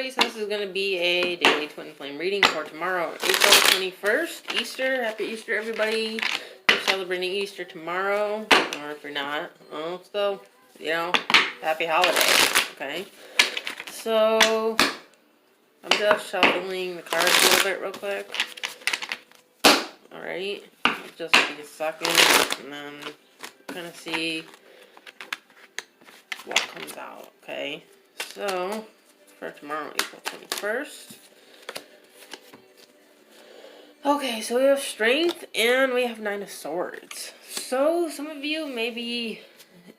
everybody. So this is going to be a daily twin flame reading for tomorrow, April 21st, Easter. Happy Easter, everybody. If you're celebrating Easter tomorrow, or if you're not, well, still, you know, happy holiday, okay? So, I'm just shuffling the cards a little bit real quick. Alright, just be a second, and then kind of see what comes out, okay? So, for tomorrow, April 21st. Okay, so we have Strength, and we have Nine of Swords. So, some of you may be,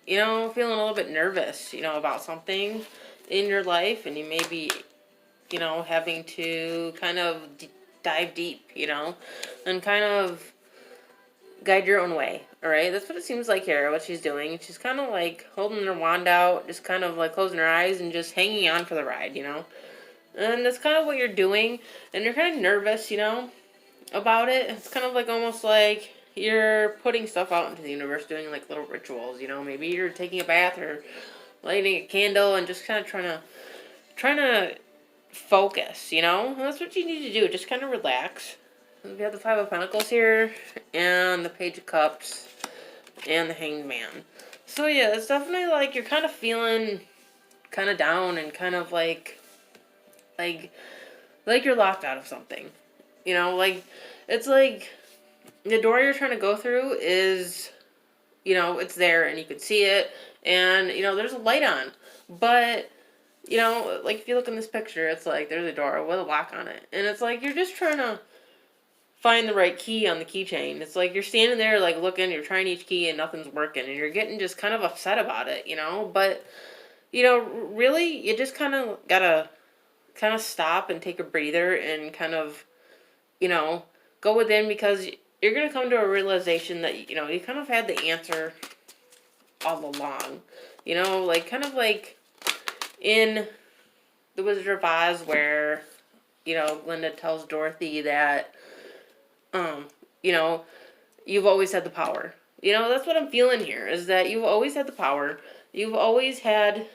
you know, feeling a little bit nervous, you know, about something in your life, and you may be, you know, having to kind of dive deep, you know, and kind of guide your own way, alright? That's what it seems like here, what she's doing. She's kind of like holding her wand out, just kind of like closing her eyes and just hanging on for the ride, you know? And that's kind of what you're doing, and you're kind of nervous, you know, about it. It's kind of like almost like you're putting stuff out into the universe, doing like little rituals, you know? Maybe you're taking a bath or lighting a candle and just kind of trying to focus, you know? And that's what you need to do, just kind of relax. We have the Five of Pentacles here, and the Page of Cups, and the Hanged Man. So yeah, it's definitely like you're kind of feeling kind of down and kind of like you're locked out of something. You know, like, it's like the door you're trying to go through is, you know, it's there and you can see it, and, you know, there's a light on. But, you know, like if you look in this picture, it's like there's a door with a lock on it. And it's like you're just trying to find the right key on the keychain. It's like you're standing there like looking, you're trying each key and nothing's working, and you're getting just kind of upset about it, you know? But, you know, really, you just kind of gotta kind of stop and take a breather and kind of, you know, go within, because you're gonna come to a realization that, you know, you kind of had the answer all along. You know, like kind of like in The Wizard of Oz where, you know, Glinda tells Dorothy that you know, you've always had the power. You know, that's what I'm feeling here, is that you've always had the power. You've always had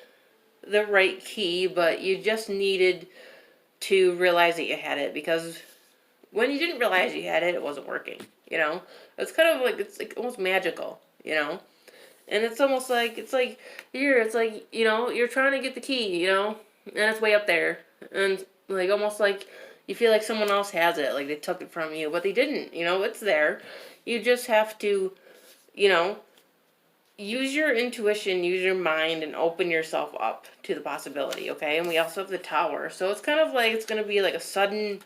the right key, but you just needed to realize that you had it, because when you didn't realize you had it, it wasn't working, you know? It's kind of like, it's like almost magical, you know? And it's almost like, it's like, here, it's like, you know, you're trying to get the key, you know? And it's way up there. And like, almost like, you feel like someone else has it, like they took it from you, but they didn't, you know, it's there. You just have to, you know, use your intuition, use your mind, and open yourself up to the possibility, okay? And we also have the Tower. So it's kind of like, it's going to be like a sudden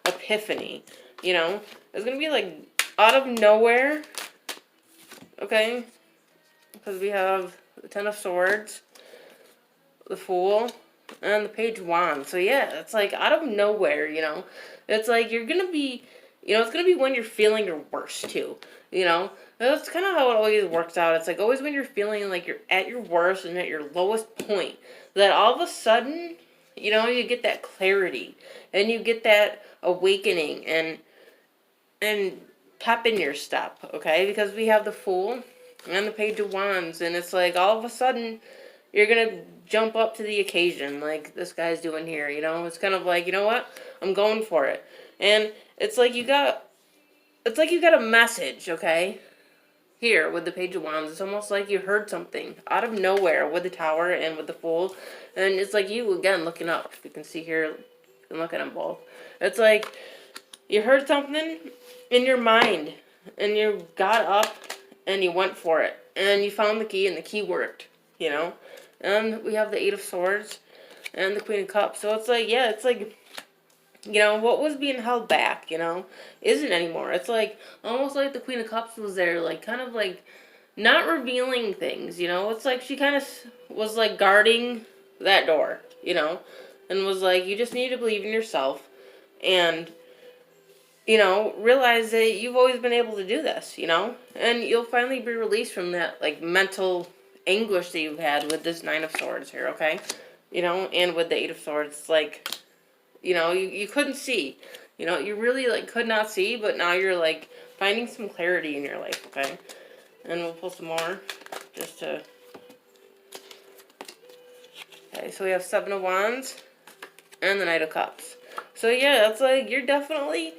epiphany, you know? It's going to be like out of nowhere, okay? Because we have the Ten of Swords, the Fool, and the Page of Wands. So yeah, it's like out of nowhere, you know. It's like you're gonna be, you know, it's gonna be when you're feeling your worst too, you know. That's kind of how it always works out. It's like always when you're feeling like you're at your worst and at your lowest point, that all of a sudden, you know, you get that clarity and you get that awakening and pep in your step, okay? Because we have the Fool and the Page of Wands, and it's like all of a sudden you're gonna jump up to the occasion like this guy's doing here, you know? It's kind of like, you know what? I'm going for it. And it's like you got a message, okay? Here with the Page of Wands. It's almost like you heard something out of nowhere with the Tower and with the Fool. And it's like you, again, looking up. You can see here, and look at them both. It's like you heard something in your mind, and you got up and you went for it. And you found the key, and the key worked, you know? And we have the Eight of Swords and the Queen of Cups. So it's like, yeah, it's like, you know, what was being held back, you know, isn't anymore. It's like, almost like the Queen of Cups was there, like, kind of like, not revealing things, you know. It's like she kind of was like guarding that door, you know, and was like, you just need to believe in yourself and, you know, realize that you've always been able to do this, you know, and you'll finally be released from that, like, mental anguish that you've had with this Nine of Swords here, okay? You know, and with the Eight of Swords, it's like, you know, you couldn't see. You know, you really, like, could not see, but now you're, like, finding some clarity in your life, okay? And we'll pull some more, just to... Okay, so we have Seven of Wands, and the Knight of Cups. So yeah, it's like you're definitely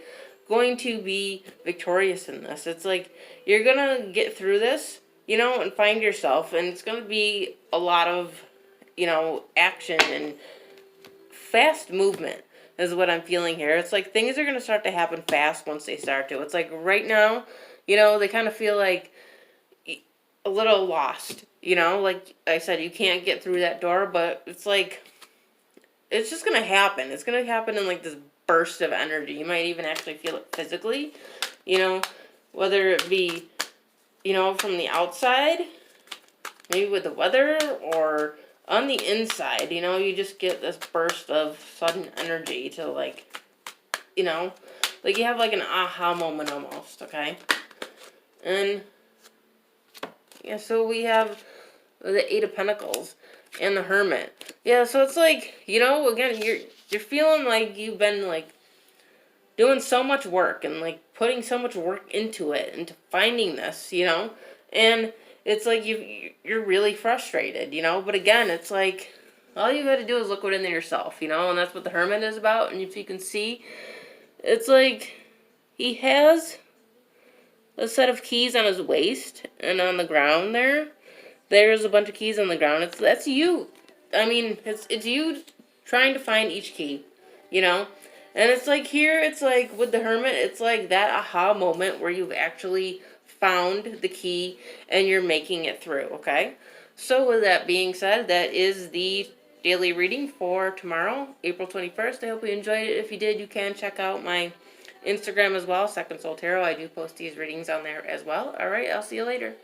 going to be victorious in this. It's like you're gonna get through this, and find yourself, and it's gonna be a lot of, action and fast movement is what I'm feeling here. It's like things are gonna start to happen fast once they start to. It's like right now, they kind of feel like a little lost. Like I said, you can't get through that door, but it's like it's just gonna happen. It's gonna happen in like this burst of energy. You might even actually feel it physically, whether it be, from the outside, maybe with the weather, or on the inside, you just get this burst of sudden energy to like, like you have like an aha moment almost, okay? And yeah, so we have the Eight of Pentacles and the Hermit. Yeah, so it's like, again, you're feeling like you've been like doing so much work and like putting so much work into it, into finding this, and it's like you're really frustrated, but again, it's like all you got to do is look within yourself, and that's what the Hermit is about. And if you can see, it's like he has a set of keys on his waist, and on the ground there's a bunch of keys on the ground. That's you. I mean, it's you trying to find each key, And it's like here, it's like with the Hermit, it's like that aha moment where you've actually found the key and you're making it through, okay? So with that being said, that is the daily reading for tomorrow, April 21st. I hope you enjoyed it. If you did, you can check out my Instagram as well, Second Soul Tarot. I do post these readings on there as well. All right, I'll see you later.